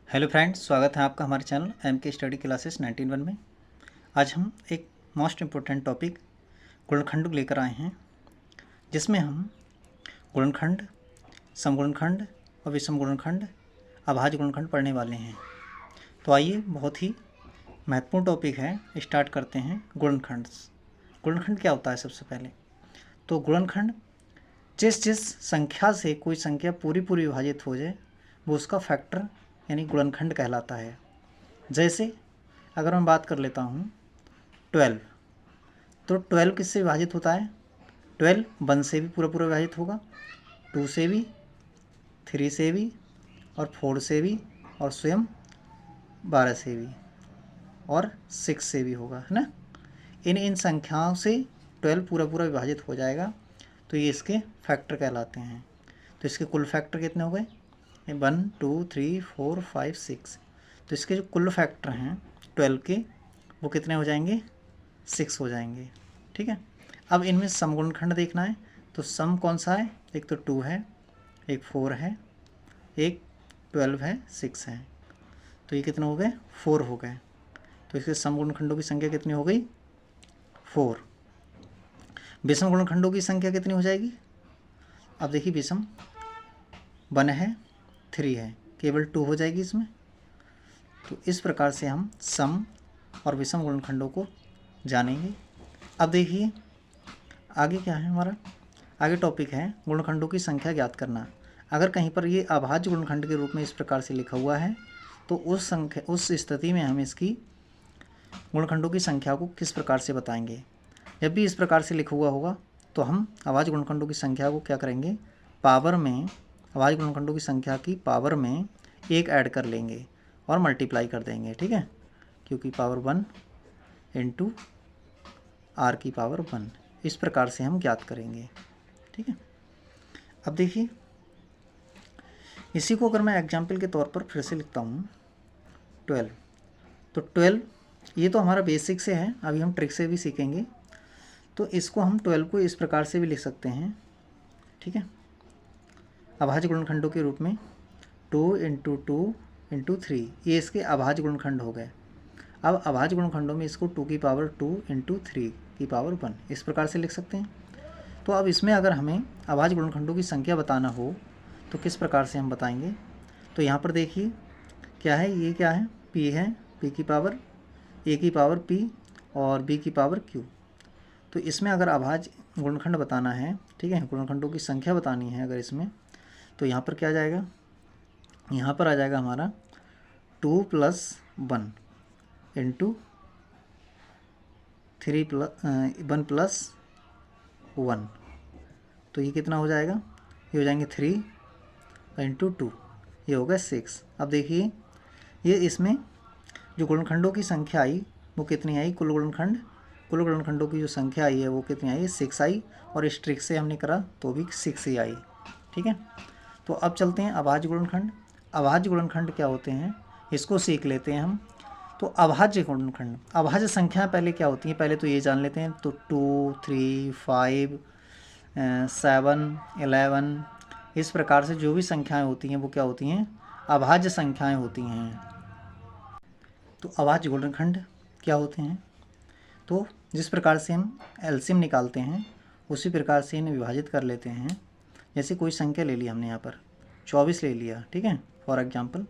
Hello friends, स्वागत है आपका हमारे चैनल एम के स्टडी क्लासेस 19 में। आज हम एक मोस्ट इम्पोर्टेंट टॉपिक गुणनखंड लेकर आए हैं, जिसमें हम गुणनखंड, समगुणनखंड और विषम गुणनखंड, अभाज्य गुणनखंड पढ़ने वाले हैं। तो आइए, बहुत ही महत्वपूर्ण टॉपिक है, स्टार्ट करते हैं। गुणनखंड गुणनखंड क्या होता है? सबसे पहले तो गुणनखंड जिस संख्या से कोई संख्या पूरी विभाजित हो जाए वो उसका फैक्टर यानी गुणनखंड कहलाता है। जैसे अगर मैं बात कर लेता हूँ 12, तो 12 किससे विभाजित होता है? 12 1 से भी पूरा विभाजित होगा, 2 से भी, 3 से भी और 4 से भी और स्वयं 12 से भी और 6 से भी होगा, है ना। इन संख्याओं से 12 पूरा विभाजित हो जाएगा, तो ये इसके फैक्टर कहलाते हैं। तो इसके कुल फैक्टर कितने हो गए? 1 2 3 4 5 6। तो इसके जो कुल फैक्टर हैं 12 के, वो कितने हो जाएंगे? 6 हो जाएंगे। ठीक है। अब इनमें समगुणनखंड देखना है, तो सम कौन सा है? एक तो 2 है, एक 4 है, एक 12 है, 6 है। तो ये कितने हो गए? 4 हो गए। तो इसके समगुणनखंडों की संख्या कितनी हो गई? 4। विषम गुणनखंडों की संख्या कितनी हो जाएगी? अब देखिए, विषम 1 है, 3 है, केवल 2 हो जाएगी इसमें। तो इस प्रकार से हम सम और विषम गुणनखंडों को जानेंगे। अब देखिए आगे क्या है हमारा, आगे टॉपिक है गुणनखंडों की संख्या ज्ञात करना। अगर कहीं पर ये अभाज्य गुणनखंड के रूप में इस प्रकार से लिखा हुआ है, तो उस स्थिति में हम इसकी गुणनखंडों की संख्या को किस प्रकार से बताएंगे? जब भी इस प्रकार से लिखा हुआ होगा तो हम अभाज्य गुणनखंडों की संख्या को क्या करेंगे? पावर में, अभाज्य गुणनखंडों की संख्या की पावर में 1 ऐड कर लेंगे और मल्टीप्लाई कर देंगे। ठीक है, क्योंकि पावर 1 इंटू आर की पावर 1, इस प्रकार से हम ज्ञात करेंगे। ठीक है। अब देखिए, इसी को अगर मैं एग्जाम्पल के तौर पर फिर से लिखता हूँ 12, तो 12 ये तो हमारा बेसिक से है, अभी हम ट्रिक से भी सीखेंगे। तो इसको हम 12 को इस प्रकार से भी लिख सकते हैं। ठीक है, अभाज्य गुणनखंडों के रूप में 2 इंटू 2 इंटू 3, ये इसके अभाज्य गुणनखंड हो गए। अब अभाज्य गुणनखंडों में इसको 2 की पावर 2 इंटू 3 की पावर 1, इस प्रकार से लिख सकते हैं। तो अब इसमें अगर हमें अभाज्य गुणनखंडों की संख्या बताना हो तो किस प्रकार से हम बताएंगे? तो यहाँ पर देखिए क्या है, ये क्या है? p है, p की पावर a की पावर p और b की पावर q। तो इसमें अगर अभाज्य गुणनखंड बताना है, ठीक है, गुणनखंडों की संख्या बतानी है अगर इसमें, तो यहाँ पर क्या आ जाएगा? यहाँ पर आ जाएगा हमारा 2 + 1 इंटू 3 + 1 + 1। तो ये कितना हो जाएगा? ये हो जाएंगे 3 इंटू 2, ये होगा 6। अब देखिए, ये इसमें जो गुणनखंडों की संख्या आई वो कितनी आई? कुल गुणनखंडों की जो संख्या आई है वो कितनी आई? 6 आई, और इस ट्रिक से हमने करा तो भी 6 ही आई। ठीक है। तो अब चलते हैं अभाज्य गुणनखंड। अभाज्य गुणनखंड क्या होते हैं इसको सीख लेते हैं हम। तो अभाज्य गुणनखंड, अभाज्य संख्या पहले क्या होती हैं, पहले तो ये जान लेते हैं। तो 2 3 5 7 11, इस प्रकार से जो भी संख्याएं होती हैं वो क्या होती हैं? अभाज्य संख्याएं होती हैं। तो अभाज्य गुणनखंड क्या होते हैं? तो जिस प्रकार से हम एलसीएम निकालते हैं उसी प्रकार से इन्हें विभाजित कर लेते हैं। जैसे कोई संख्या ले ली हमने, यहाँ पर 24 ले लिया, ठीक है, फॉर एग्जांपल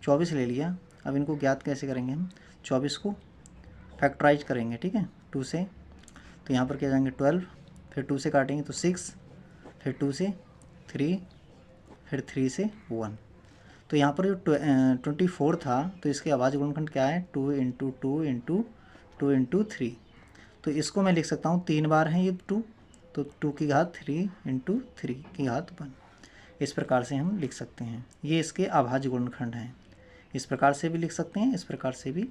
24 ले लिया। अब इनको ज्ञात कैसे करेंगे हम? 24 को फैक्टराइज करेंगे, ठीक है, 2 से। तो यहाँ पर क्या जाएंगे 12, फिर 2 से काटेंगे तो 6, फिर 2 से 3, फिर 3 से 1। तो यहाँ पर जो 24 था, तो इसके अभाज्य गुणनखंड क्या है? 2 इंटू 2 इंटू 2 इंटू 3। तो इसको मैं लिख सकता हूँ 3 बार है ये 2, तो 2 की घात 3 इंटू 3 की घात 1, इस प्रकार से हम लिख सकते हैं। ये इसके अभाज्य गुणनखंड हैं। इस प्रकार से भी लिख सकते हैं, इस प्रकार से भी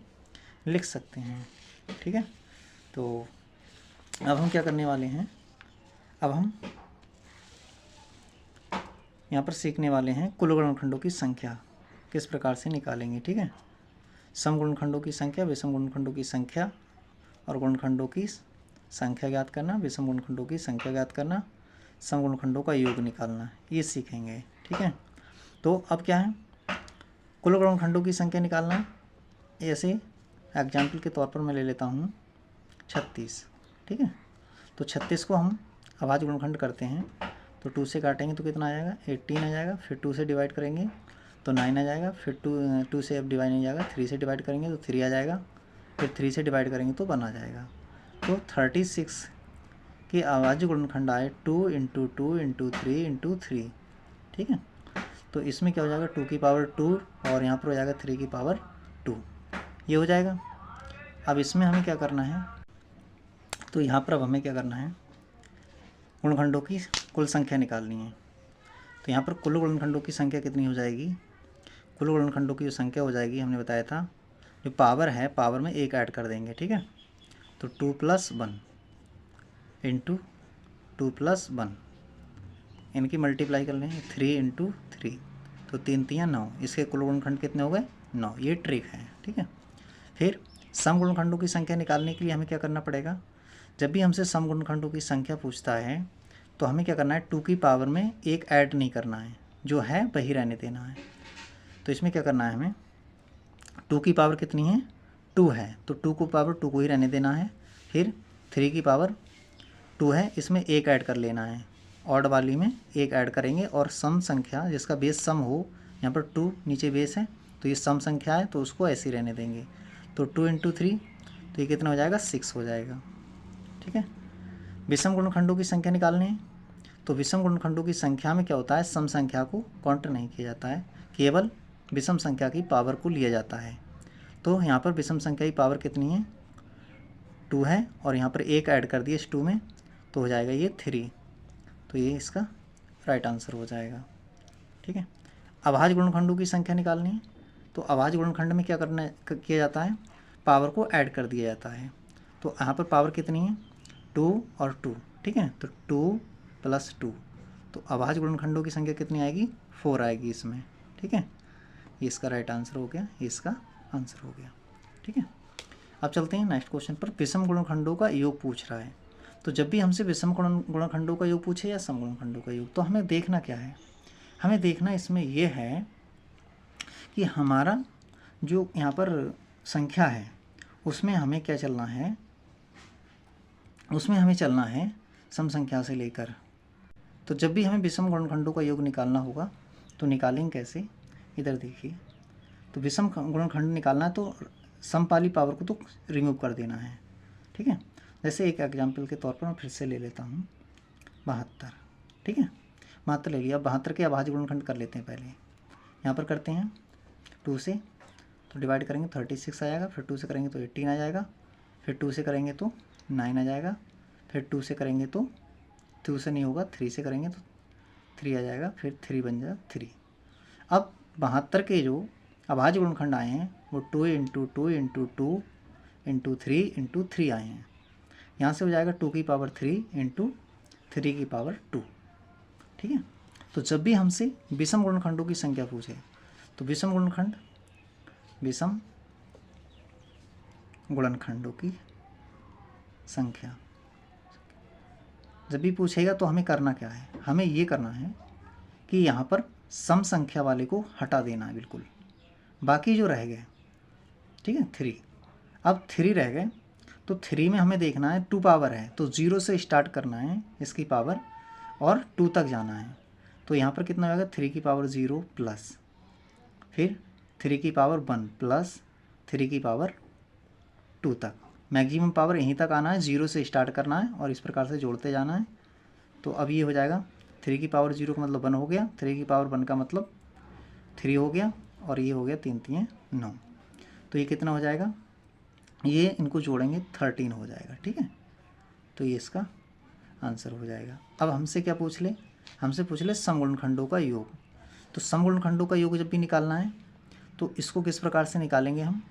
लिख सकते हैं। ठीक है। तो अब हम क्या करने वाले हैं? अब हम यहाँ पर सीखने वाले हैं कुल गुणनखंडों की संख्या किस प्रकार से निकालेंगे। ठीक है, सम गुणनखंडों की संख्या, विषम गुणनखंडों की संख्या और गुणनखंडों की संख्या ज्ञात करना, विषम गुणनखंडों की संख्या ज्ञात करना, सम गुणनखंडों का योग निकालना, ये सीखेंगे। ठीक है। तो अब क्या है, कुल गुणनखंडों की संख्या निकालना, ऐसे एग्जाम्पल के तौर पर मैं ले लेता हूँ 36, ठीक है। तो 36 को हम अभाज्य गुणनखंड करते हैं, तो 2 से काटेंगे तो कितना आ जाएगा, 18 आ जाएगा। फिर 2 से डिवाइड करेंगे तो 9 आ जाएगा। फिर 2 से अब डिवाइड नहीं जाएगा, 3 से डिवाइड करेंगे तो 3 आ जाएगा। फिर 3 से डिवाइड करेंगे तो 1 आ जाएगा। तो 36 के अभाज्य गुणनखंड आए 2 इंटू 2 इंटू 3 इंटू 3, ठीक है। तो इसमें क्या हो जाएगा, 2 की पावर 2 और यहाँ पर हो जाएगा 3 की पावर 2, ये हो जाएगा। अब इसमें हमें क्या करना है, तो यहाँ पर अब हमें क्या करना है, गुणनखंडों की कुल संख्या निकालनी है। तो यहाँ पर कुल गुणनखंडों की संख्या कितनी हो जाएगी, कुल गुणनखंडों की जो संख्या हो जाएगी, हमने बताया था जो पावर है, पावर में 1 ऐड कर देंगे, ठीक है। तो 2 + 1 इंटू 2 + 1, इनकी मल्टीप्लाई कर लेंगे 3 इंटू 3, तो 3 3 9, इसके कुल गुणनखंड कितने हो गए, 9। ये ट्रिक है, ठीक है। फिर सम गुणनखंडों की संख्या निकालने के लिए हमें क्या करना पड़ेगा, जब भी हमसे सम गुणनखंडों की संख्या पूछता है तो हमें क्या करना है, 2 की पावर में 1 ऐड नहीं करना है, जो है वही रहने देना है। तो इसमें क्या करना है, हमें 2 की पावर कितनी है, 2 है, तो 2 को पावर 2 को ही रहने देना है। फिर 3 की पावर 2 है, इसमें 1 ऐड कर लेना है, ऑड वाली में 1 ऐड करेंगे। और सम संख्या जिसका बेस सम हो, यहाँ पर 2 नीचे बेस है तो ये सम संख्या है, तो उसको ऐसे ही रहने देंगे। तो 2 इंटू 3, तो ये कितना हो जाएगा, 6 हो जाएगा, ठीक है। विषम गुणनखंडों की संख्या निकालनी है, तो विषम गुणनखंडों की संख्या में क्या होता है, सम संख्या को काउंट नहीं किया जाता है, केवल विषम संख्या की पावर को लिया जाता है। तो यहाँ पर विषम संख्या की पावर कितनी है, 2 है, और यहाँ पर 1 ऐड कर दिए इस 2 में, तो हो जाएगा ये 3। तो ये इसका राइट आंसर हो जाएगा, ठीक है। अभाज्य गुणनखंडों की संख्या निकालनी है, तो अभाज्य गुणनखंड में क्या किया जाता है, पावर को ऐड कर दिया जाता है। तो यहाँ पर पावर कितनी है, 2 और 2, ठीक है। तो 2 + 2, तो अभाज्य गुणनखंडों की संख्या कितनी आएगी, 4 आएगी इसमें, ठीक है। ये इसका राइट आंसर हो गया, ये इसका आंसर हो गया, ठीक है। अब चलते हैं नेक्स्ट क्वेश्चन पर। विषम गुणनखंडों का योग पूछ रहा है, तो जब भी हमसे विषम गुणनखंडों का योग पूछे या सम गुणनखंडों का योग, तो हमें देखना क्या है, हमें देखना इसमें यह है कि हमारा जो यहाँ पर संख्या है उसमें हमें क्या चलना है, उसमें हमें चलना है सम संख्या से लेकर। तो जब भी हमें विषम गुणनखंडों का योग निकालना होगा तो निकालेंगे कैसे, इधर देखिए। तो विषम गुणनखंड निकालना है तो समपाली पावर को तो रिमूव कर देना है, ठीक है। जैसे एक एग्जाम्पल के तौर पर मैं फिर से ले लेता हूँ 72, ठीक है। 72 ले लिया, 72 के अभाज्य गुणनखंड कर लेते हैं पहले। यहाँ पर करते हैं 2 से, तो डिवाइड करेंगे 36 आ जाएगा। फिर 2 से करेंगे तो 18 आ जाएगा। फिर 2 से करेंगे तो 9 आ जाएगा। फिर 2 से करेंगे तो 2 से नहीं होगा, 3 से करेंगे तो 3 आ जाएगा। फिर 3 बन जाएगा 3। अब 72 के जो अभाज्य गुणनखंड आए हैं वो 2 इंटू 2 इंटू 2 इंटू 3 इंटू 3 आए हैं। यहाँ से हो जाएगा 2 की पावर 3 इंटू 3 की पावर 2, ठीक है। तो जब भी हमसे विषम गुणनखंडों की संख्या पूछे, तो विषम गुणनखंडों की संख्या जब भी पूछेगा तो हमें करना क्या है, हमें ये करना है कि यहाँ पर सम संख्या वाले को हटा देना है बिल्कुल, बाकी जो रह गए, ठीक है 3। अब 3 रह गए तो 3 में हमें देखना है 2 पावर है तो 0 से स्टार्ट करना है इसकी पावर और 2 तक जाना है। तो यहाँ पर कितना होगा, 3 की पावर 0 प्लस फिर 3 की पावर 1 प्लस 3 की पावर 2 तक। मैक्सिमम पावर यहीं तक आना है, 0 से स्टार्ट करना है और इस प्रकार से जोड़ते जाना है। तो अब ये हो जाएगा 3 की पावर 0 का मतलब 1 हो गया, 3 की पावर 1 का मतलब 3 हो गया, और ये हो गया 3 3 9। तो ये कितना हो जाएगा, ये इनको जोड़ेंगे 13 हो जाएगा, ठीक है। तो ये इसका आंसर हो जाएगा। अब हमसे क्या पूछ ले, हमसे पूछ ले सम गुणनखंडों का योग। तो सम गुणनखंडों का योग जब भी निकालना है तो इसको किस प्रकार से निकालेंगे हम,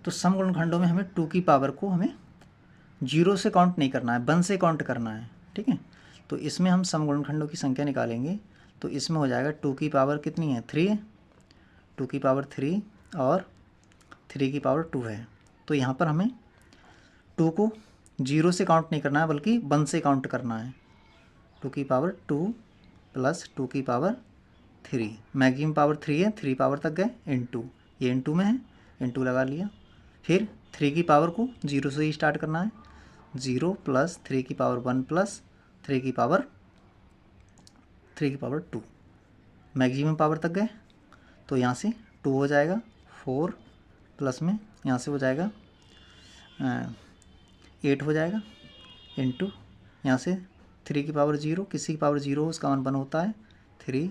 तो सम गुणनखंडों में हमें 2 की पावर को हमें 0 से काउंट नहीं करना है, 1 से काउंट करना है, ठीक है। तो इसमें हम सम गुणनखंडों की संख्या निकालेंगे तो इसमें हो जाएगा 2 की पावर कितनी है 3, 2 की पावर 3 और 3 की पावर 2 है। तो यहाँ पर हमें 2 को 0 से काउंट नहीं करना है बल्कि 1 से काउंट करना है। 2 की पावर 2 प्लस 2 की पावर 3, मैक्सिमम पावर 3 है, 3 पावर तक गए, इनटू, ये इनटू में है, इनटू लगा लिया। फिर 3 की पावर को 0 से ही स्टार्ट करना है, 0 प्लस 3 की पावर 1 प्लस 3 की पावर 2, मैक्सिमम पावर तक गए तो यहाँ से 2 हो जाएगा, 4 प्लस में यहाँ से हो जाएगा 8 हो जाएगा, इनटू यहाँ से 3 की पावर 0, किसी की पावर 0 उसका मान 1 होता है, 3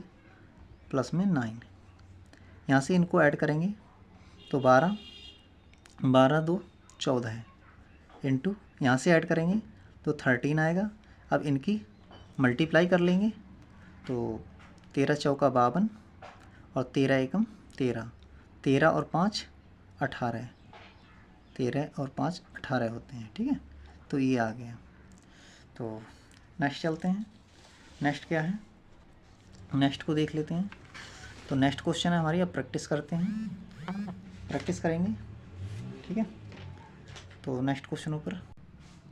प्लस में 9, यहाँ से इनको ऐड करेंगे तो 12, 12 2 14 है, इनटू यहाँ से ऐड करेंगे तो 13 आएगा। अब इनकी मल्टीप्लाई कर लेंगे तो 13 चौका 52 और 13 एकम 13, 13 और 5 18, 13 और 5 18 होते हैं, ठीक है। तो ये आ गया। तो नेक्स्ट चलते हैं, नेक्स्ट क्या है, नेक्स्ट को देख लेते हैं। तो नेक्स्ट क्वेश्चन है हमारी, अब प्रैक्टिस करते हैं, प्रैक्टिस करेंगे, ठीक है। तो नेक्स्ट क्वेश्चन ऊपर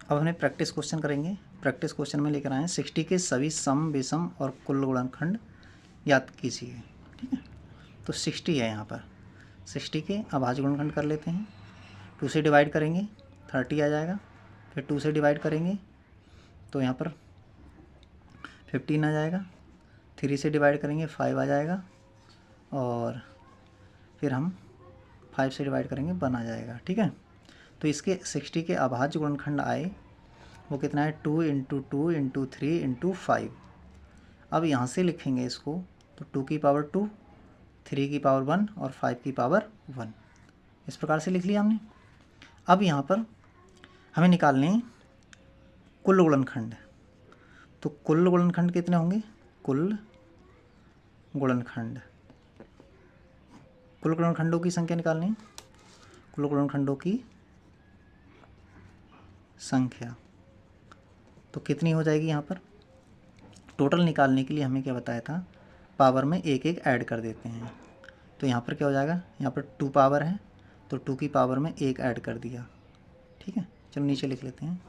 अब हमें प्रैक्टिस क्वेश्चन करेंगे। प्रैक्टिस क्वेश्चन में लेकर आए हैं 60 के सभी सम विषम और कुल गुणनखंड याद कीजिए, ठीक है। तो 60 है यहाँ पर, 60 के अभाज्य गुणनखंड कर लेते हैं। 2 से डिवाइड करेंगे 30 आ जाएगा, फिर 2 से डिवाइड करेंगे तो यहाँ पर 15 आ जाएगा, 3 से डिवाइड करेंगे 5 आ जाएगा, और फिर हम 5 से डिवाइड करेंगे 1 आ जाएगा, ठीक है। तो इसके 60 के अभाज्य गुणनखंड आए, वो कितना है, 2 इंटू 2 इंटू 3 इंटू 5। अब यहाँ से लिखेंगे इसको तो 2 की पावर 2, 3 की पावर 1 और 5 की पावर 1, इस प्रकार से लिख लिया हमने। अब यहाँ पर हमें निकालने हैं कुल गुणनखंड। तो कुल गुणनखंड कितने होंगे, कुल गुणनखंड, कुल गुणनखंडों की संख्या निकालनी है, कुल गुणनखंडों की संख्या तो कितनी हो जाएगी। यहाँ पर टोटल निकालने के लिए हमें क्या बताया था, पावर में एक एक ऐड कर देते हैं। तो यहाँ पर क्या हो जाएगा, यहाँ पर 2 पावर है तो 2 की पावर में 1 ऐड कर दिया, ठीक है। चलो नीचे लिख लेते हैं,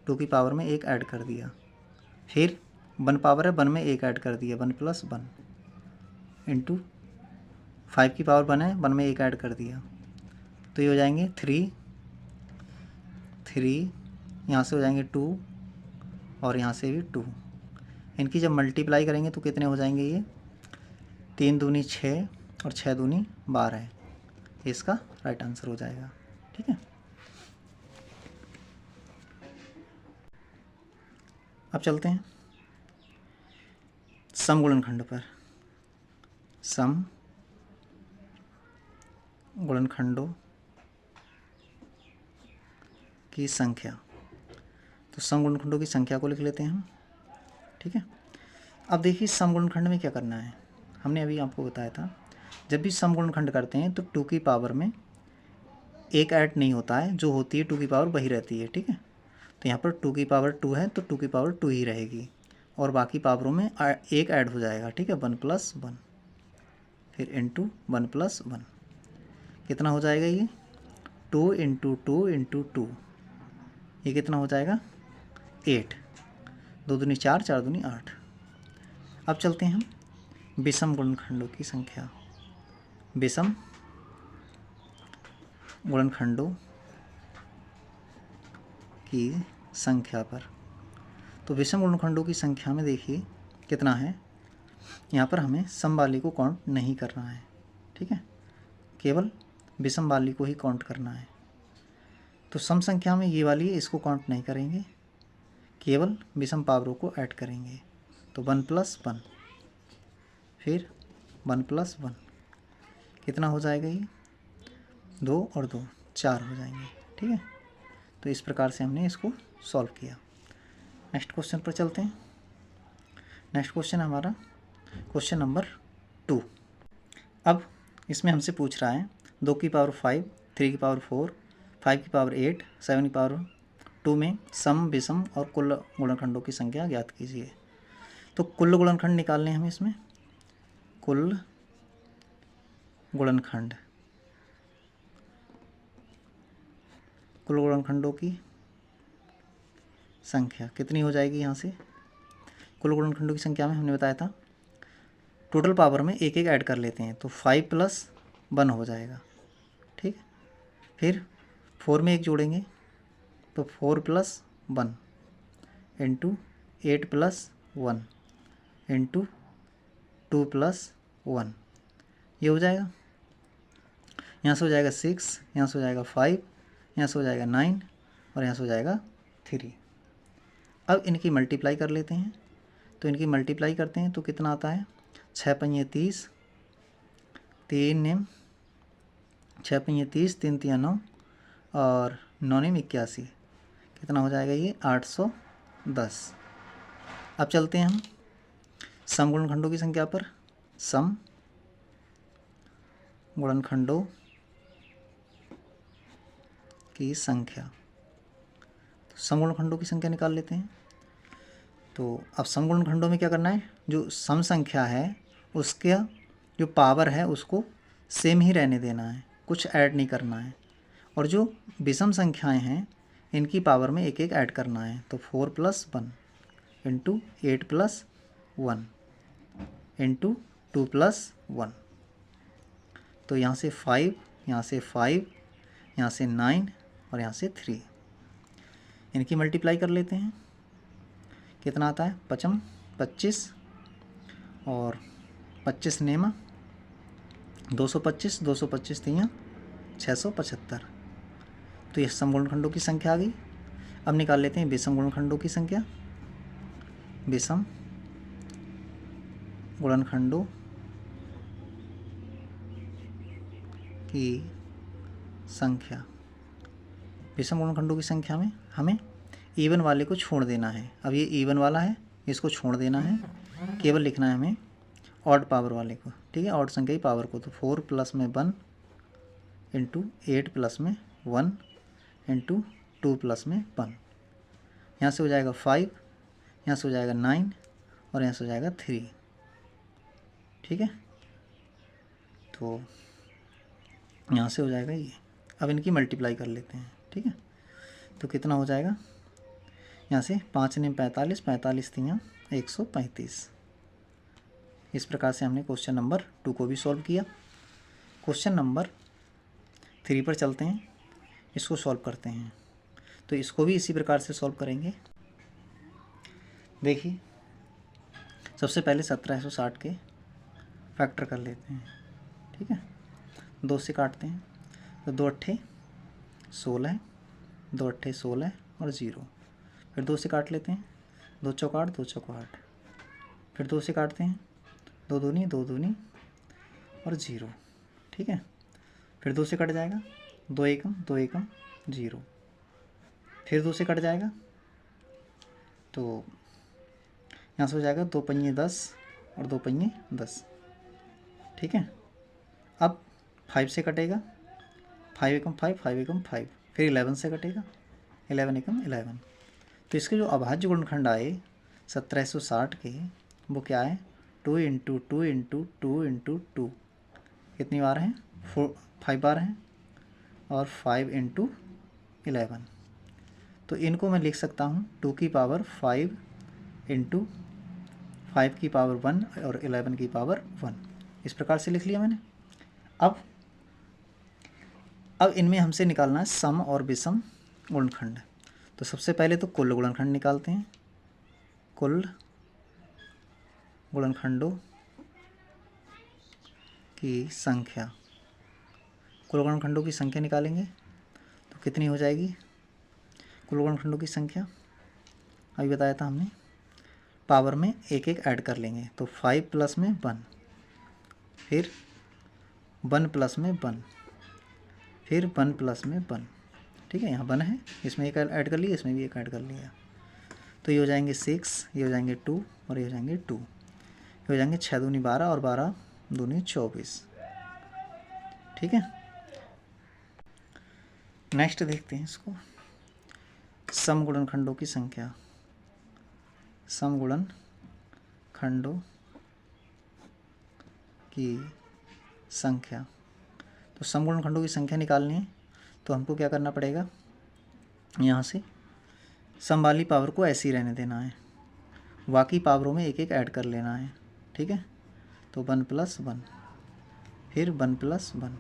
2 की पावर में 1 ऐड कर दिया, फिर 1 पावर है 1 में 1 ऐड कर दिया, 1 प्लस 1, इंटू 5 की पावर 1 है 1 में 1 ऐड कर दिया, तो ये हो जाएंगे 3, यहाँ से हो जाएंगे 2 और यहाँ से भी 2। इनकी जब मल्टीप्लाई करेंगे तो कितने हो जाएंगे, ये 3 दूनी 6 और 6 दूनी 12 है, इसका राइट आंसर हो जाएगा, ठीक है। अब चलते हैं सम गुणनखंड पर। सम गुणनखंडों की संख्या, तो सम गुणनखंडों की संख्या को लिख लेते हैं हम, ठीक है। अब देखिए सम गुणनखंड में क्या करना है, हमने अभी आपको बताया था जब भी सम गुणनखंड करते हैं तो 2 की पावर में 1 ऐड नहीं होता है, जो होती है 2 की पावर वही रहती है, ठीक है। तो यहाँ पर 2 की पावर 2 है तो 2 की पावर 2 ही रहेगी, और बाकी पावरों में 1 ऐड हो जाएगा, ठीक है, 1 प्लस 1, फिर इंटू 1 प्लस 1, कितना हो जाएगा ये 2 इंटू 2 इंटू 2, ये कितना हो जाएगा 8, 2 दूनी 4, 4 दूनी 8। अब चलते हैं हम विषम गुणनखंडों की संख्या, विषम गुणनखंडों की संख्या पर। तो विषम गुणनखंडों की संख्या में देखिए कितना है, यहाँ पर हमें सम वाली को काउंट नहीं करना है, ठीक है, केवल विषम वाली को ही काउंट करना है। तो सम संख्या में ये वाली है, इसको काउंट नहीं करेंगे, केवल विषम पावरों को ऐड करेंगे। तो 1 प्लस 1, फिर 1 प्लस 1, कितना हो जाएगा ये 2 और 2 4 हो जाएंगे, ठीक है। तो इस प्रकार से हमने इसको सॉल्व किया। नेक्स्ट क्वेश्चन पर चलते हैं। नेक्स्ट क्वेश्चन हमारा क्वेश्चन नंबर 2। अब इसमें हमसे पूछ रहा है 2 की पावर 5, 3 की पावर 4, 5 की पावर 8, 7 की पावर 2 में सम विषम और कुल गुणनखंडों की संख्या ज्ञात कीजिए। तो कुल गुणनखंड निकालने हैं हमें इसमें, कुल गुणनखंड, कुल गुणनखंडों की संख्या कितनी हो जाएगी। यहाँ से कुल गुणनखंडों की संख्या में हमने बताया था टोटल पावर में एक एक ऐड कर लेते हैं, तो 5 + 1 हो जाएगा। ठीक, फिर 4 में एक जोड़ेंगे तो 4 + 1 इंटू 8 + 1 इंटू 2 + 1, ये हो जाएगा। यहाँ से हो जाएगा 6, यहाँ से हो जाएगा 5, यहाँ से हो जाएगा 9 और यहाँ से हो जाएगा 3। अब इनकी मल्टीप्लाई कर लेते हैं, तो इनकी मल्टीप्लाई करते हैं तो कितना आता है, 6 पंजे 30, 3 नेम 6 पंजे 30, 3 तिया 9 और 9 नेम 81, कितना हो जाएगा ये 810। अब चलते हैं हम सम गुणनखंडों की संख्या पर। सम गुणनखंडों की संख्या, तो सम गुणनखंडों की संख्या निकाल लेते हैं। तो अब सम गुणनखंडों में क्या करना है, जो सम संख्या है उसका जो पावर है उसको सेम ही रहने देना है, कुछ ऐड नहीं करना है। और जो विषम संख्याएं हैं इनकी पावर में एक एक ऐड करना है, तो 4 + 1 इंटू 8 + 1 इंटू 2 + 1, तो यहाँ से 5, यहाँ से 5, यहाँ से 9 और यहाँ से 3। इनकी मल्टीप्लाई कर लेते हैं, कितना आता है, 5 25 और 25 नेमा 225, 225 तियाँ 675, तो यह सम गुणनखंडों की संख्या आ गई। अब निकाल लेते हैं विषम गुणनखंडों की संख्या। विषम गुणनखंडों की संख्या, विषम गुणनखंडों की संख्या में हमें इवन वाले को छोड़ देना है। अब ये इवन वाला है, इसको छोड़ देना है, केवल लिखना है हमें ऑड पावर वाले को। ठीक है, ऑड संख्या की पावर को, तो 4 + में 1 इंटू 8 + में 1 इंटू 2 + में 1, यहाँ से हो जाएगा 5, यहाँ से हो जाएगा 9 और यहाँ से हो जाएगा 3। ठीक है, तो यहाँ से हो जाएगा ये। अब इनकी मल्टीप्लाई कर लेते हैं। ठीक है, तो कितना हो जाएगा, यहाँ से 5 ने 45, 45 तियाँ 135। इस प्रकार से हमने क्वेश्चन नंबर 2 को भी सॉल्व किया। क्वेश्चन नंबर 3 पर चलते हैं, इसको सॉल्व करते हैं। तो इसको भी इसी प्रकार से सॉल्व करेंगे। देखिए, सबसे पहले 1760 के फैक्टर कर लेते हैं। ठीक है, 2 से काटते हैं, तो 2 अट्ठे 16, 2 अट्ठे 16 और 0। फिर 2 से काट लेते हैं, 2 चौक 8, 2 चौक 8। फिर 2 से काटते हैं, 2 दूनी 2 दूनी और 0। ठीक है, फिर 2 से कट जाएगा, 2 एकम 2 एकम 0। फिर 2 से कट जाएगा, तो यहाँ से हो जाएगा 2 पंजे 10 और 2 पंजे 10। ठीक है, अब 5 से कटेगा, 5 एकम 5, 5 एकम 5। फिर 11 से कटेगा, 11 एकम 11। तो इसके जो अभाज्य गुणनखंड आए 1760 के, वो क्या है, 2 इंटू 2 इंटू 2 इंटू 2, कितनी बार हैं, 5 बार हैं, और 5 इंटू 11। तो इनको मैं लिख सकता हूँ 2 की पावर 5 इंटू 5 की पावर 1 और 11 की पावर 1। इस प्रकार से लिख लिया मैंने। अब इनमें हमसे निकालना है सम और विषम गुणनखंड। तो सबसे पहले तो कुल गुणनखंड निकालते हैं। कुल गुणनखंडों की संख्या, कुल गुणनखंडों की संख्या निकालेंगे तो कितनी हो जाएगी, कुल गुणनखंडों की संख्या अभी बताया था हमने, पावर में एक एक ऐड कर लेंगे। तो 5 + में 1, फिर 1 + में 1, फिर 1 + में 1। ठीक है, यहाँ 1 है, इसमें एक ऐड कर लिया, इसमें भी एक ऐड कर लिया। तो ये हो जाएंगे 6, ये हो जाएंगे 2 और ये हो जाएंगे 2। ये हो जाएंगे 6 दूनी 12 और 12 दूनी 24। ठीक है, नेक्स्ट देखते हैं इसको, सम गुणनखंडों की संख्या। सम गुणनखंडों की संख्या, तो सम गुणनखंडों की संख्या निकालनी है तो हमको क्या करना पड़ेगा, यहाँ से सम वाली पावर को ऐसे ही रहने देना है, बाकी पावरों में एक एक ऐड कर लेना है। ठीक है, तो 1 + 1, फिर 1 + 1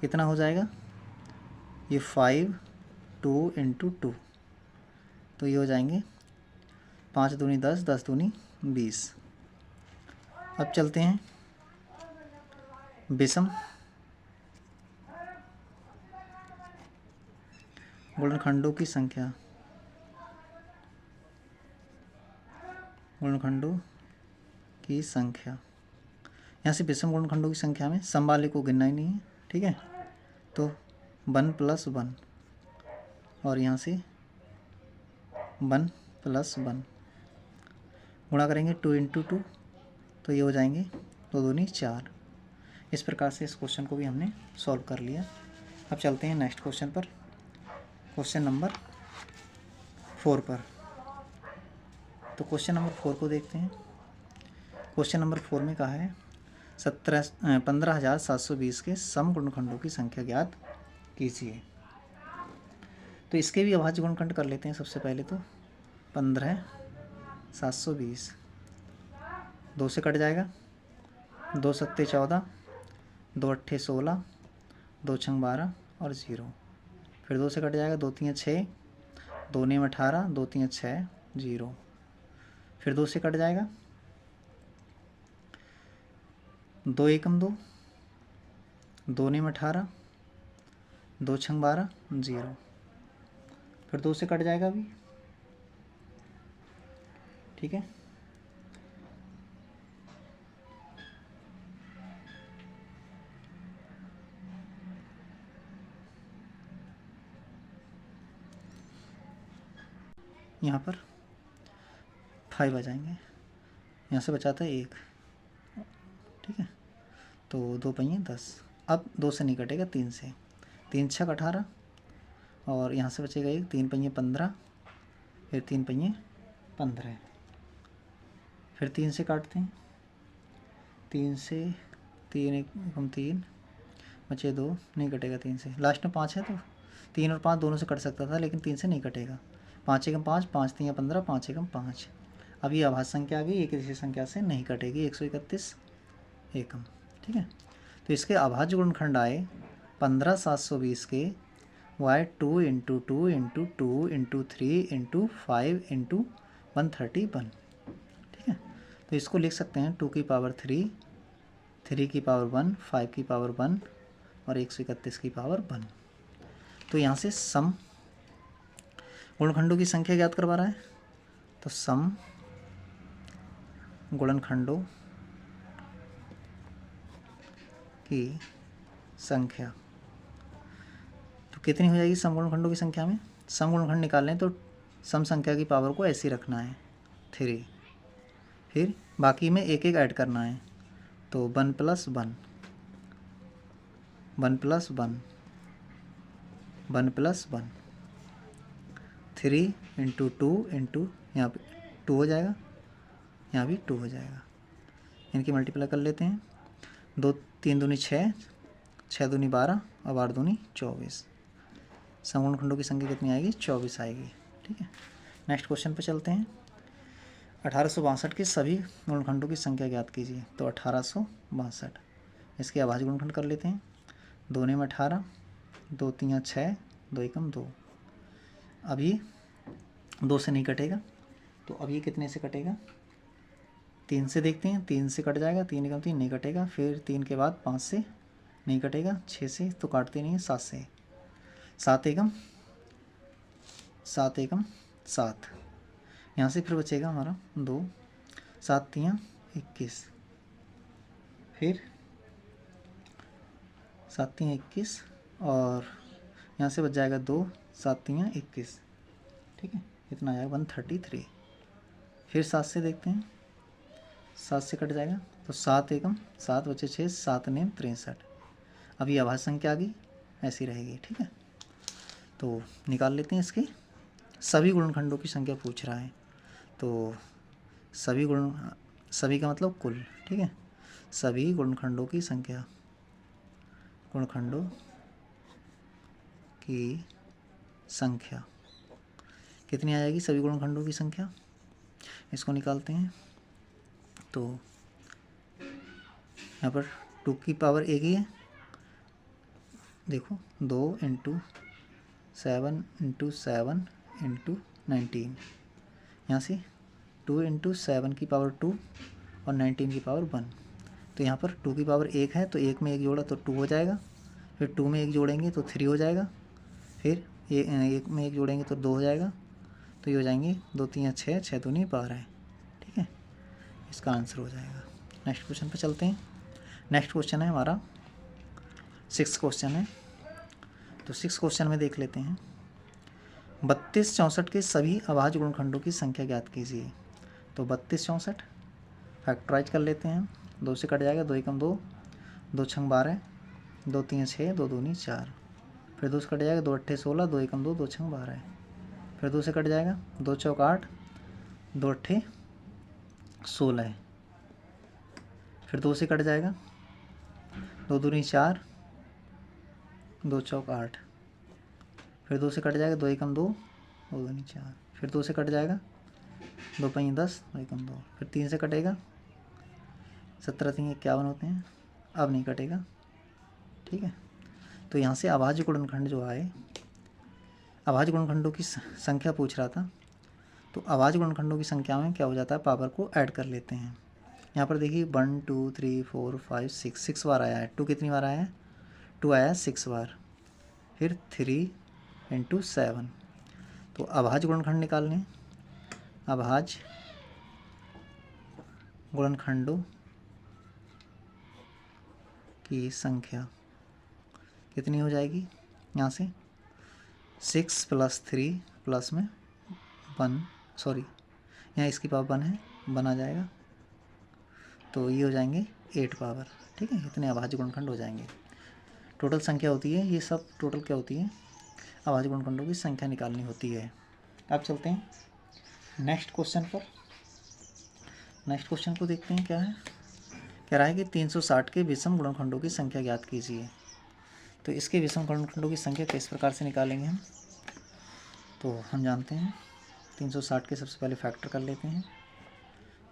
कितना हो जाएगा, ये 5 2 × 2, तो ये हो जाएंगे 5 दूनी 10, 10 दूनी 20। अब चलते हैं विषम गुणनखंडों की संख्या। गुणनखंडों की संख्या, यहाँ से विषम गुणनखंडों की संख्या में सम वाले को गिनना ही नहीं है, ठीक है। तो 1 + 1 और यहाँ से 1 + 1 गुणा करेंगे 2 × 2, तो ये हो जाएंगे 2 दूनी 4। इस प्रकार से इस क्वेश्चन को भी हमने सॉल्व कर लिया। अब चलते हैं नेक्स्ट क्वेश्चन पर, क्वेश्चन नंबर 4 पर। तो क्वेश्चन नंबर 4 को देखते हैं। क्वेश्चन नंबर 4 में कहा है 15,720 के सम गुणनखंडों की संख्या ज्ञात कीजिए। तो इसके भी अभाज्य गुणनखंड कर लेते हैं। सबसे पहले तो 15,720 2 से कट जाएगा, 2 × 7 = 14, 2 × 8 = 16, 2 × 6 = 12 और 0, फिर 2 से कट जाएगा, 2 × 3 = 6, 2 × 9 = 18, 2 × 3 = 6, 0, फिर 2 से कट जाएगा, 2 × 1 = 2, 2 × 9 = 18, 2 × 6 = 12, 0, फिर 2 से कट जाएगा अभी, ठीक है। यहाँ पर 5 आ जाएंगे, यहाँ से बचाता है 1, ठीक है। तो 2 पहिए 10, अब 2 से नहीं कटेगा, 3 से, 3 × 6 = 18 और यहाँ से बचेगा 1, 3 पहिए 15, फिर 3 पहिए 15, फिर 3 से काटते हैं, 3 से 3 1 3 बचे 2, नहीं कटेगा 3 से, लास्ट में 5 है तो 3 और 5 दोनों से कट सकता था, लेकिन 3 से नहीं कटेगा। 5 × 5 5 × 3 = 15, 5 × 5। अब ये अभाज्य संख्या आ गई, एक दूसरी संख्या से नहीं कटेगी, 131 एकम, ठीक है। तो इसके अभाज्य गुणनखंड आए 15,720 के y 2 × 2 × 2 × 3 × 5 × 131, ठीक है। तो इसको लिख सकते हैं 2 की पावर 3, 3 की पावर 1, 5 की पावर 1 और 131 की पावर 1। तो यहाँ से सम गुणनखंडों की संख्या ज्ञात करवा रहा है, तो सम गुणनखंडों की संख्या तो कितनी हो जाएगी सम गुणनखंडों की संख्या में। सम गुणनखंड निकालने तो सम संख्या की पावर को ऐसे ही रखना है 3, फिर बाकी में एक एक ऐड करना है, तो 1 + 1 1 + 1 1 + 1 3 × 2 × यहाँ पे 2 हो जाएगा, यहाँ भी 2 हो जाएगा। इनकी मल्टीप्लाई कर लेते हैं, 2 3 दूनी 6, 6 दूनी 12 और 12 दूनी 24। सम गुणनखंडों की संख्या कितनी आएगी, 24 आएगी, ठीक है। नेक्स्ट क्वेश्चन पे चलते हैं। 1862 के सभी गुणनखंडों की संख्या ज्ञात कीजिए। तो 1862 इसके अभाज्य गुणनखंड कर लेते हैं। 2 में 18, 2 × 3 = 6, 2 × 1 = 2। अभी 2 से नहीं कटेगा, तो अब ये कितने से कटेगा, 3 से देखते हैं, 3 से कट जाएगा, 3 × 3 नहीं कटेगा, फिर 3 के बाद 5 से नहीं कटेगा, 6 से तो काटते नहीं है, 7 से, 7 एकम 7 यहाँ से फिर बचेगा हमारा 2, 7 × 3 = 21, फिर 7 × 3 = 21 और यहाँ से बच जाएगा 2, 7 × 3 = 21, ठीक है। कितना आएगा 133। फिर 7 से देखते हैं, 7 से कट जाएगा, तो 7 एकम 7 बचे 6, 7 × 9 = 63। अब ये अभाज्य संख्या आ गई, ऐसी रहेगी, ठीक है। तो निकाल लेते हैं इसके सभी गुणनखंडों की संख्या पूछ रहा है, तो सभी का मतलब कुल, ठीक है। सभी गुणनखंडों की संख्या, गुणनखंडों की संख्या कितनी आ जाएगी, सभी गुणनखंडों की संख्या, इसको निकालते हैं। तो यहाँ पर 2 की पावर एक ही है, देखो 2 इंटू 7 इंटू 7 इंटू 19, यहाँ से 2 इंटू 7 की पावर 2 और 19 की पावर 1। तो यहाँ पर 2 की पावर एक है तो एक में एक जोड़ा तो 2 हो जाएगा, फिर 2 में एक जोड़ेंगे तो 3 हो जाएगा, फिर एक में एक जोड़ेंगे तो 2 हो जाएगा। तो ये हो जाएंगे 2 3 6, 6 दूनी 12 है। ठीक है, इसका आंसर हो जाएगा। नेक्स्ट क्वेश्चन पे चलते हैं। नेक्स्ट क्वेश्चन है हमारा 6 क्वेश्चन है। तो 6 क्वेश्चन में देख लेते हैं। 32 64 के सभी अभाज्य गुणनखंडों की संख्या ज्ञात कीजिए। तो 32 64 फैक्टराइज कर लेते हैं। 2 से कट जाएगा, 2 एकम 2, 2 छंग 12, 2 3 6, 2 दूनी 4, फिर 2 से कट जाएगा, 2 अट्ठे 16, 2 एकम 2, 2 छंग 12, फिर 2 से कट जाएगा, 2 चौक 8, 2 अट्ठे 16, फिर 2 से कट जाएगा, 2 दूनी 4, 2 चौक 8, फिर 2 से कट जाएगा, 2 एकम 2, 2 दूनी 4, फिर 2 से कट जाएगा, 2 पंजे 10, 2 एकम 2, फिर 3 से कटेगा, 17 3 51 होते हैं, अब नहीं कटेगा। ठीक है, तो यहाँ से अभाज्य गुणनखंड जो आए, अभाज्य गुणनखंडों की संख्या पूछ रहा था, तो अभाज्य गुणनखंडों की संख्या में क्या हो जाता है, पावर को ऐड कर लेते हैं। यहाँ पर देखिए 1 2 3 4 5 6, 6 बार आया है। 2 कितनी बार आया है, 2 आया है 6 बार, फिर 3 इंटू 7। तो अभाज्य गुणनखंड निकालने, अभाज्य गुणनखंडों की संख्या कितनी हो जाएगी, यहाँ से 6 + 3 प्लस में 1, सॉरी यहाँ इसकी पावर 1 है, 1 आ जाएगा, तो ये हो जाएंगे 8 पावर। ठीक है, इतने अभाज्य गुणनखंड हो जाएंगे। टोटल संख्या होती है, ये सब टोटल क्या होती है, अभाज्य गुणनखंडों की संख्या निकालनी होती है। अब चलते हैं नेक्स्ट क्वेश्चन पर। नेक्स्ट क्वेश्चन को देखते हैं क्या है। कह रहा है कि 360 के विषम गुणनखंडों की संख्या ज्ञात कीजिए। तो इसके विषम गुणनखंडों की संख्या किस प्रकार से निकालेंगे हम, तो हम जानते हैं 360 के सबसे पहले फैक्टर कर लेते हैं।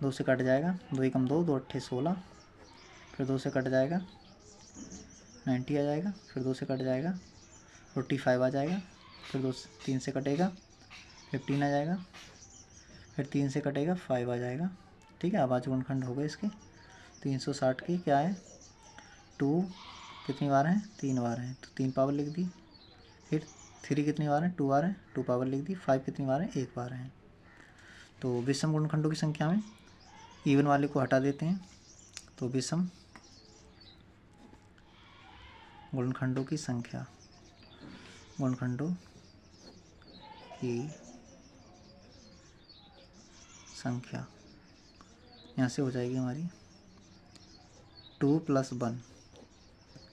2 से कट जाएगा, 2 एकम 2, 2 अट्ठे 16, फिर 2 से कट जाएगा, 90 आ जाएगा, फिर 2 से कट जाएगा, 45 आ जाएगा, फिर 3 से कटेगा, 15 आ जाएगा, फिर 3 से कटेगा, 5 आ जाएगा। ठीक है, अभाज्य गुणनखंड हो गए इसके। 360 की क्या है, 2 कितनी बार है, 3 बार है, तो 3 पावर लिख दी। फिर 3 कितनी बार है, 2 बार है, 2 पावर लिख दी। 5 कितनी बार है, 1 बार है। तो विषम गुणनखंडों की संख्या में इवन वाले को हटा देते हैं, तो विषम गुणनखंडों की संख्या, गुणनखंडों की संख्या यहाँ से हो जाएगी हमारी 2 + 1,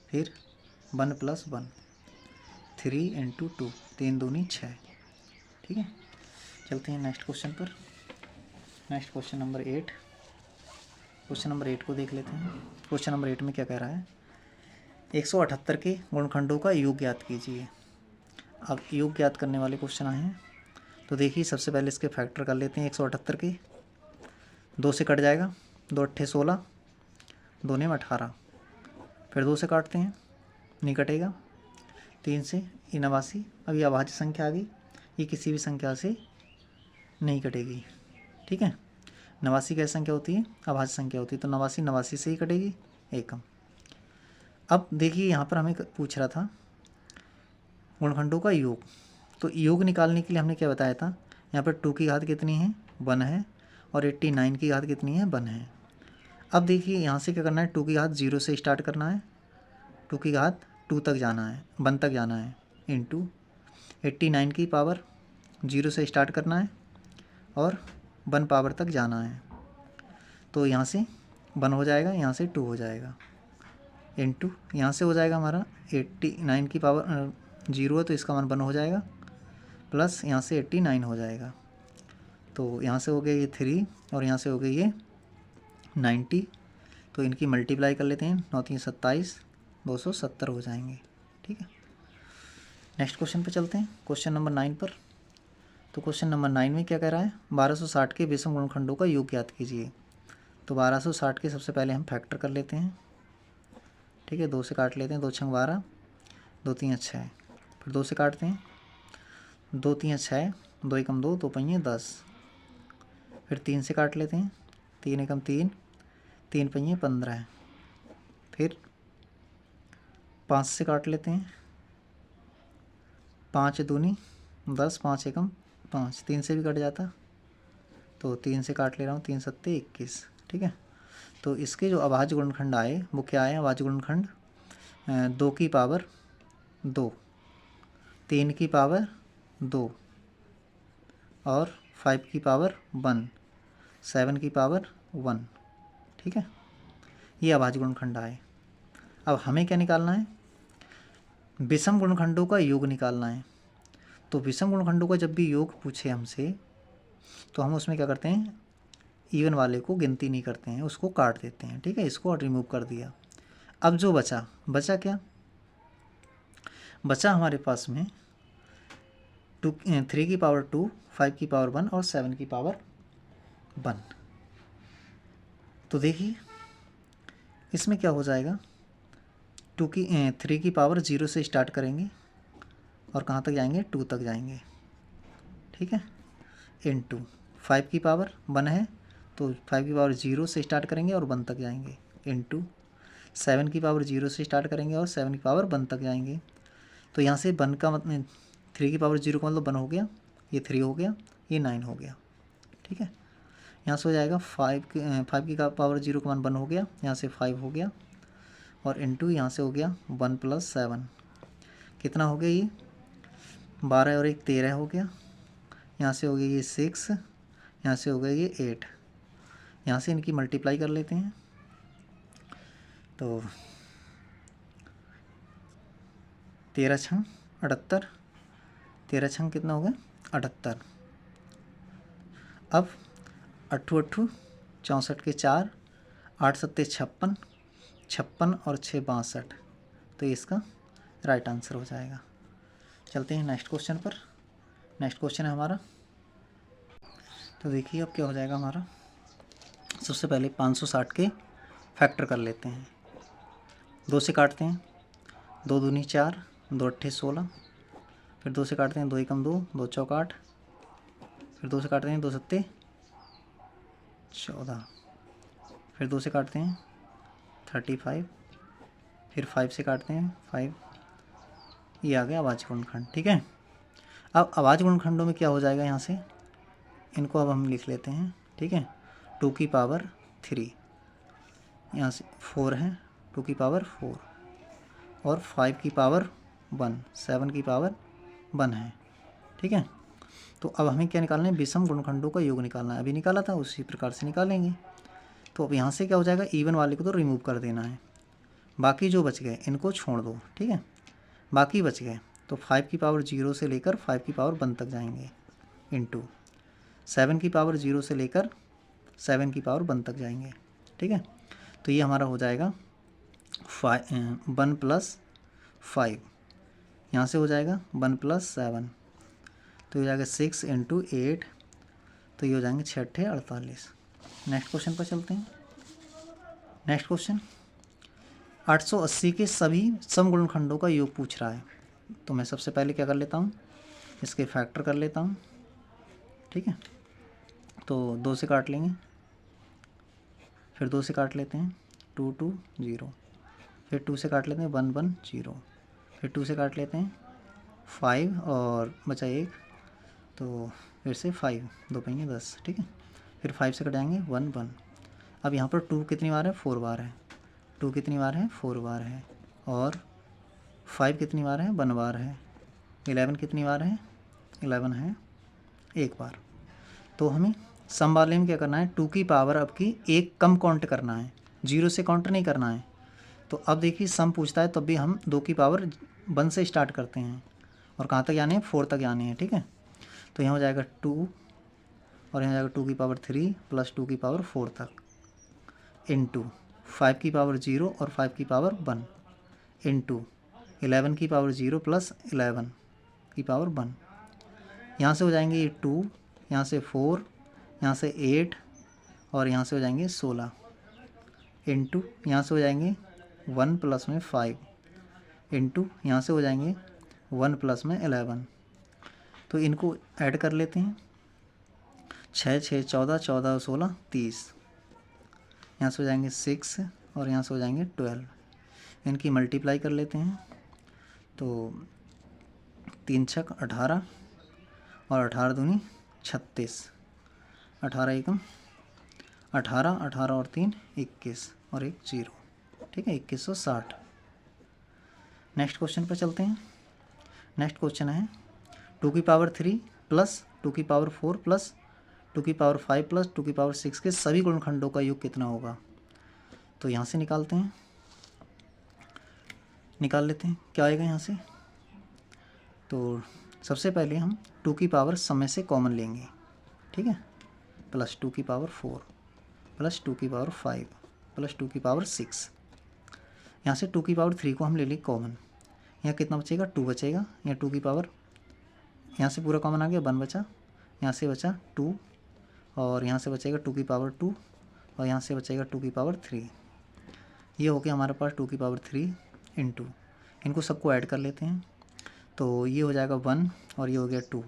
फिर 1 + 1, 3 इंटू 2, 3 दूनी 6। ठीक है, चलते हैं नेक्स्ट क्वेश्चन पर। Next question number 8। Question number 8 को देख लेते हैं। क्वेश्चन नंबर 8 में क्या कह रहा है, 178 के गुणनखंडों का योग ज्ञात कीजिए। अब योग ज्ञात करने वाले क्वेश्चन आए हैं, तो देखिए सबसे पहले इसके फैक्टर कर लेते हैं। 178 के 2 से कट जाएगा, 2 अट्ठे 16, 2 ने 18, फिर 2 से काटते हैं, नहीं कटेगा। 3 से 89, अब ये अभाज्य संख्या आ गई, ये किसी भी संख्या से नहीं कटेगी। ठीक है, 89 कैसी संख्या होती है, अभाज्य संख्या होती है, तो 89 से ही कटेगी, एकम। अब देखिए यहाँ पर हमें पूछ रहा था गुणनखंडों का योग, तो योग निकालने के लिए हमने क्या बताया था, यहाँ पर 2 की घात कितनी है, 1 है, और 89 की घात कितनी है, 1 है। अब देखिए यहाँ से क्या करना है, 2 की घात 0 से स्टार्ट करना है, 2 की घात 2 तक जाना है, 1 तक जाना है, इंटू 89 की पावर 0 से स्टार्ट करना है और 1 पावर तक जाना है। तो यहाँ से 1 हो जाएगा, यहाँ से 2 हो जाएगा, इंटू यहाँ से हो जाएगा हमारा 89 की पावर 0 है तो इसका मान 1 हो जाएगा, प्लस यहाँ से 89 हो जाएगा। तो यहाँ से हो गया ये 3 और यहाँ से हो गई ये 90, तो इनकी मल्टीप्लाई कर लेते हैं, 9 3 27, 270 हो जाएंगे। ठीक है, नेक्स्ट क्वेश्चन पे चलते हैं, क्वेश्चन नंबर 9 पर। तो क्वेश्चन नंबर 9 में क्या कह रहा है, 1260 के विषम गुणनखंडों का योग ज्ञात कीजिए। तो 1260 के सबसे पहले हम फैक्टर कर लेते हैं। ठीक है, 2 से काट लेते हैं, 2 छंग 12, 2 3 6, फिर 2 से काटते हैं, 2 3 6, 2 एकम 2, 2 पंजे 10, फिर 3 से काट लेते हैं, 3 एकम 3, 3 पंजे 15, फिर 5 से काट लेते हैं, 5 दूनी 10, 5 एकम 5, 3 से भी कट जाता, तो 3 से काट ले रहा हूँ, 3 सत्ते 21, ठीक है। तो इसके जो अभाज्य गुणनखंड आए वो क्या आए? अभाज्य गुणनखंड 2 की पावर 2, 3 की पावर 2 और 5 की पावर 1, 7 की पावर 1, ठीक है। ये अभाज्य गुणनखंड आए। अब हमें क्या निकालना है? विषम गुणनखंडों का योग निकालना है। तो विषम गुणनखंडों का जब भी योग पूछे हमसे तो हम उसमें क्या करते हैं, इवन वाले को गिनती नहीं करते हैं, उसको काट देते हैं, ठीक है। इसको रिमूव कर दिया। अब जो बचा क्या? बचा हमारे पास में 3 की पावर 2, 5 की पावर 1 और 7 की पावर 1। तो देखिए इसमें क्या हो जाएगा, 3 की पावर 0 से स्टार्ट करेंगे और कहाँ तक जाएंगे? 2 तक जाएंगे, ठीक है। इनटू 5 की पावर 1 है तो 5 की पावर 0 से स्टार्ट करेंगे और 1 तक जाएंगे, इनटू 7 की पावर 0 से स्टार्ट करेंगे और 7 की पावर 1 तक जाएंगे। तो यहाँ से 1 का मतलब 3 की पावर 0 का मतलब 1 हो गया, ये 3 हो गया, ये 9 हो गया, ठीक है। यहाँ से हो जाएगा 5 की पावर 0 का मान 1 हो गया, यहाँ से 5 हो गया और इनटू यहाँ से हो गया 1 + 7, कितना हो गया? ये 12 और 1 13 हो गया। यहाँ से हो गया ये 6, यहाँ से हो गया ये 8। यहाँ से इनकी मल्टीप्लाई कर लेते हैं तो 13 छंग 78, 13 छंग कितना हो गया? 78। अब 8 8 64 के 4, 8 7 56, 56 और 6 62, तो ये इसका राइट आंसर हो जाएगा। चलते हैं नेक्स्ट क्वेश्चन पर। नेक्स्ट क्वेश्चन है हमारा, तो देखिए अब क्या हो जाएगा हमारा। सबसे पहले 560 के फैक्टर कर लेते हैं। 2 से काटते हैं, 2 दूनी 4, 2 अट्ठे 16, फिर 2 से काटते हैं, 2 एकम 2, 2 चौक 8, फिर 2 से काटते हैं, 2 सत्ते 14, फिर 2 से काटते हैं 35, फिर 5 से काटते हैं 5, ये आ गया अभाज्य गुणनखंड, ठीक है। अब अभाज्य गुणनखंडों में क्या हो जाएगा, यहाँ से इनको अब हम लिख लेते हैं, ठीक है। 2 की पावर 3, यहाँ से 4 है, 2 की पावर 4 और 5 की पावर 1, 7 की पावर 1 है, ठीक है। तो अब हमें क्या निकालना है? विषम गुणनखंडों का योग निकालना है। अभी निकाला था उसी प्रकार से निकालेंगे। तो अब यहाँ से क्या हो जाएगा, इवन वाले को तो रिमूव कर देना है, बाकी जो बच गए इनको छोड़ दो, ठीक है। बाकी बच गए तो 5 की पावर 0 से लेकर 5 की पावर 1 तक जाएंगे, इनटू 7 की पावर 0 से लेकर 7 की पावर 1 तक जाएंगे, ठीक है। तो ये हमारा हो जाएगा 1 + 5, यहाँ से हो जाएगा 1 + 7, तो ये हो जाएगा 6 × 8, तो ये हो जाएंगे 6 × 8 = 48। नेक्स्ट क्वेश्चन पर चलते हैं। नेक्स्ट क्वेश्चन 880 के सभी समगुणनखंडों का योग पूछ रहा है। तो मैं सबसे पहले क्या कर लेता हूँ, इसके फैक्टर कर लेता हूँ, ठीक है। तो 2 से काट लेंगे, फिर 2 से काट लेते हैं 2 2 0, फिर 2 से काट लेते हैं 1 1 0, फिर 2 से काट लेते हैं 5 और बचा 1, तो फिर से 5, 2 पंगे 10, ठीक है। फिर 5 से कटाएंगे 1 1। अब यहाँ पर 2 कितनी बार है? 4 बार है। 2 कितनी बार है? 4 बार है। और 5 कितनी बार है? 1 बार है। 11 कितनी बार है? 11 है 1 बार। तो हमें सम वाले में क्या करना है, 2 की पावर अब की 1 कम काउंट करना है, 0 से काउंट नहीं करना है। तो अब देखिए सम पूछता है तब भी हम 2 की पावर 1 से स्टार्ट करते हैं और कहाँ तक जाने हैं? 4 तक जाने हैं, ठीक है। तो यहाँ हो जाएगा 2 और यहाँ जाएगा 2 की पावर 3 + 2 की पावर 4 तक, इनटू 5 की पावर 0 और 5 की पावर 1, इनटू 11 की पावर 0 + 11 की पावर 1। यहाँ से हो जाएंगे ये 2, यहाँ से 4, यहाँ से 8 और यहाँ से हो जाएंगे 16, इनटू यहाँ से हो जाएंगे 1 प्लस में 5 इंटू यहाँ से हो जाएंगे 1 प्लस में 11। तो इनको ऐड कर लेते हैं, 6 6 14 14 16 30। यहाँ से हो जाएंगे 6 और यहाँ से हो जाएंगे 12। इनकी मल्टीप्लाई कर लेते हैं, तो 3 छक 18 और 18 दूनी 36, 18 एकम 18, 18 और 3 21 और एक 0। ठीक है, 2160। नेक्स्ट क्वेश्चन पर चलते हैं। नेक्स्ट क्वेश्चन है 2 की पावर 3 प्लस 2 की पावर 4 प्लस 2 की पावर 5 प्लस 2 की पावर 6 के सभी गुणनखंडों का योग कितना होगा। तो यहाँ से निकालते हैं, निकाल लेते हैं क्या आएगा यहाँ से। तो सबसे पहले हम 2 की पावर सब में से कॉमन लेंगे, ठीक है, प्लस 2 की पावर 4 प्लस 2 की पावर 5 प्लस 2 की पावर 6। यहाँ से 2 की पावर 3 को हम ले लें कॉमन, यहाँ कितना बचेगा 2 बचेगा, यहाँ 2 की पावर यहाँ से पूरा कॉमन आ गया 1 बचा, यहाँ से बचा 2 और यहाँ से बचेगा 2 की पावर 2 और यहाँ से बचेगा 2 की पावर 3। ये हो गया हमारे पास 2 की पावर 3 इंटू, इनको सबको ऐड कर लेते हैं, तो ये हो जाएगा 1 और ये हो गया 2,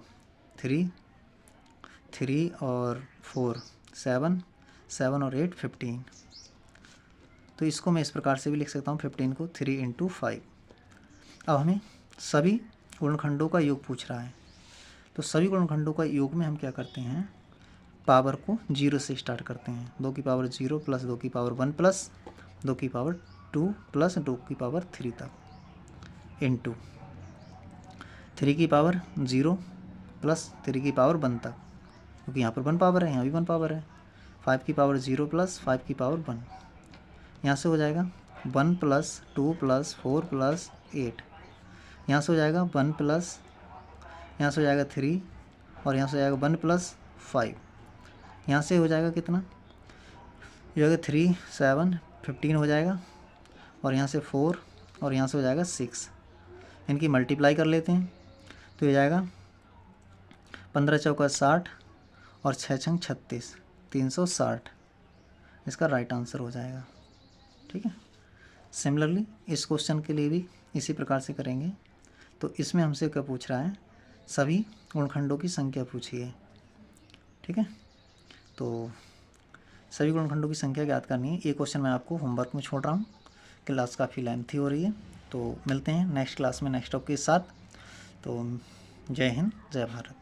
3 और 4 7, 7 और 8 15। तो इसको मैं इस प्रकार से भी लिख सकता हूँ 15 को 3 इंटू 5। अब हमें सभी गुणनखंडों का योग पूछ रहा है, तो सभी गुणनखंडों का योग में हम क्या करते हैं, पावर को 0 से स्टार्ट करते हैं। 2 की पावर 0 प्लस 2 की पावर 1 प्लस 2 की पावर 2 प्लस 2 की पावर 3 तक इंटू 3 की पावर 0 प्लस 3 की पावर 1 तक, क्योंकि यहाँ पर 1 पावर है, यहाँ भी 1 पावर है। 5 की पावर 0 प्लस 5 की पावर 1, यहाँ से हो जाएगा 1 प्लस 2 प्लस 4 प्लस 8, यहाँ से हो जाएगा 1 प्लस, यहाँ से हो जाएगा 3 और यहाँ से हो जाएगा 1 प्लस 5, यहाँ से हो जाएगा कितना, ये हो जाएगा 3 7 15 हो जाएगा और यहाँ से 4 और यहाँ से हो जाएगा 6। इनकी मल्टीप्लाई कर लेते हैं, तो ये जाएगा 15 चौका 60 और 6 छंग 36, 360 इसका राइट आंसर हो जाएगा। ठीक है, सिमिलरली इस क्वेश्चन के लिए भी इसी प्रकार से करेंगे। तो इसमें हमसे क्या पूछ रहा है, सभी गुणनखंडों की संख्या पूछिए। ठीक है, तो सभी गुणनखंडों की संख्या ज्ञात करनी है। ये क्वेश्चन मैं आपको होमवर्क में छोड़ रहा हूँ, क्लास काफ़ी लेंथी हो रही है। तो मिलते हैं नेक्स्ट क्लास में नेक्स्ट टॉपिक के साथ। तो जय हिंद, जय भारत।